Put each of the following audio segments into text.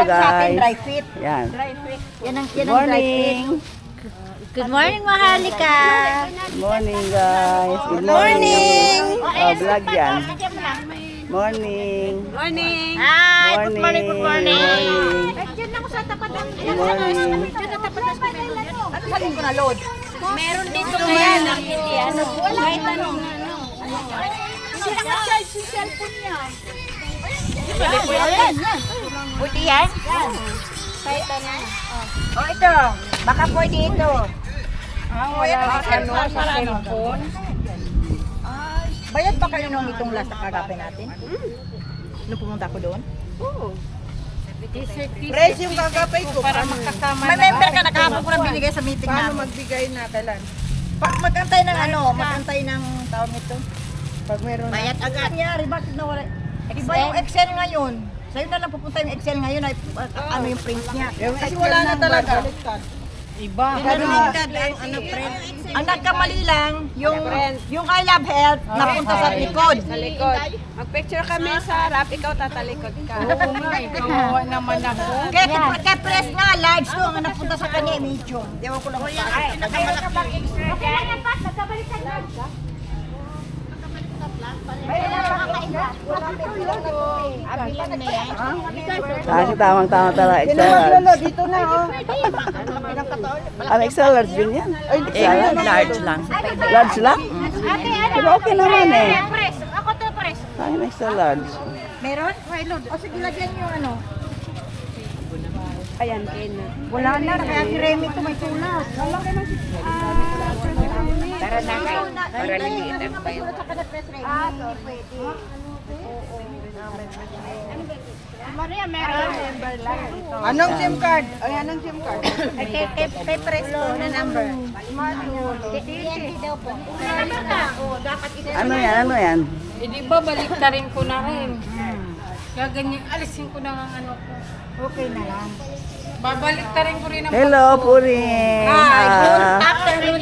guys. Dry fit. Yan. Yan ang Good dry fit. morning. Good morning, Mahalika. Good morning, guys. Good Morning. Oh, vlog yan. Morning. Morning. Hi, good morning, good morning. Morning. Diyan lang ako sa tapat ng Good morning. Diyan na tapat ng ano sabihin ko na load? Meron dito ngayon. Ano? Kahit anong ano. Hindi lang na-charge yung cellphone niya. Buti yan? Kahit ano. Oh, ito. Baka pwede ito. Wala na sa cellphone. Bayad ba kayo nung itong last na kagapin natin? Nung pumunta ko doon? Oo. Price yung gagapay ko para makasama May member ka, nakahapon ko lang binigay sa meeting paano namin. magbigay na kailan? Magantay ng ano, magantay ng tawag nito. Pag meron na. Bayad agad. Nangyari, bakit nawala? Iba yung Excel ngayon. Sa'yo na lang pupunta yung Excel ngayon ay ano yung print niya. Kasi wala na talaga. Iba. Baliktad ang ano print. Ang nagkamali lang yung I Love Health napunta sa likod. Sa likod. Mag-picture kami sa harap, ikaw tatalikod ka. Oo nga, kawawa naman ako. Kaya press nga, large to ang napunta sa kanya, medium. Ewan ko lang kung saan. Nakayo ka bang extra dyan? Okay lang pa, nagkabaliktad na. Kasi tamang-tama talaga. Maglolo, dito na oh. Ang extra large din yan. Large lang. Large lang? Ate, ano? Pero okay naman eh. Press. Ako to press. Ang extra large. Meron? O sige, lagyan nyo ano. Ayan, Ken. Wala na, kaya si Remy ito may tulas. Para na kayo. Para liit ang bayo. Pwede. Maria, meron. Anong SIM card? Ay, anong SIM card? Kay press ko na number. daw po. Dapat ito. Ano yan? Ano yan? Eh di ba baliktarin ko na rin. Gaganyan, alisin ko na ang ano ko. Okay na lang. Babaliktarin ko rin ang Hello, Puring. Afternoon,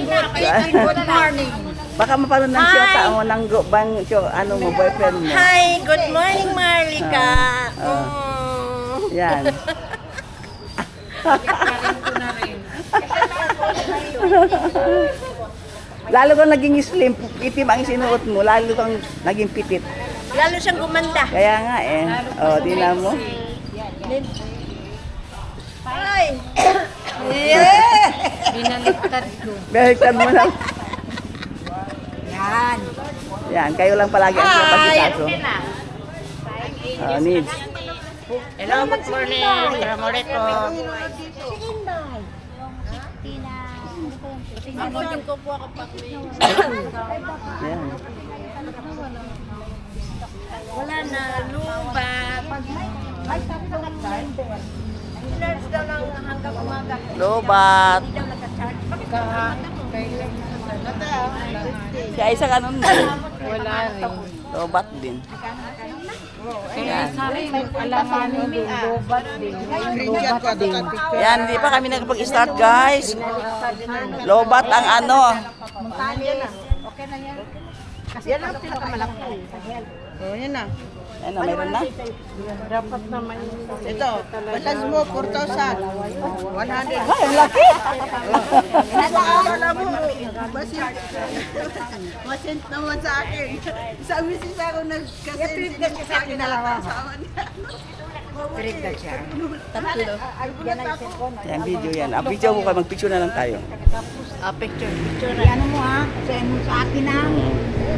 good morning. Baka mapanood ng show tao mo ng bang show, ano mo, boyfriend mo. Hi, good morning, Marlika. Yan. baliktarin ko na rin. Lalo kang naging slim, itim ang sinuot mo, lalo kang naging pitit. Lalo siyang gumanda. Kaya nga eh. Oh, tingnan mo. Hi. Yeah. Binaliktad ko. Baliktad mo lang. Yan. Yan, kayo lang palagi ang kapagkikaso. Needs. Hello, good morning. Ramoreko. Yan. Wala na, lubat. Ay, sabi ko nurse daw lang hanggang umaga. Lobat. Hindi daw nagka-charge. Bakit Si Isa ganun din. Wala rin. Lobat din. Kaya sa rin, alamanin din, lobat din. Screenshot ko ito. Yan, di pa kami nakapag-start guys. Lobat ang ano. Okay na yan. Yan ang pinakamalaki. Oh, yan na. Ano, meron na? Dapat naman Ito, batas mo, 4,000. 100. Ay, ang laki. Wala mo. Masent naman sa akin. Isang misis ako nagkasend sa akin na lang. Trick na siya. Tatlo. Yan ang cellphone. Yan, video yan. Ah, video mo kayo, mag-picture na lang tayo. Picture. Picture na. Ano mo ha? Send mo sa akin ha.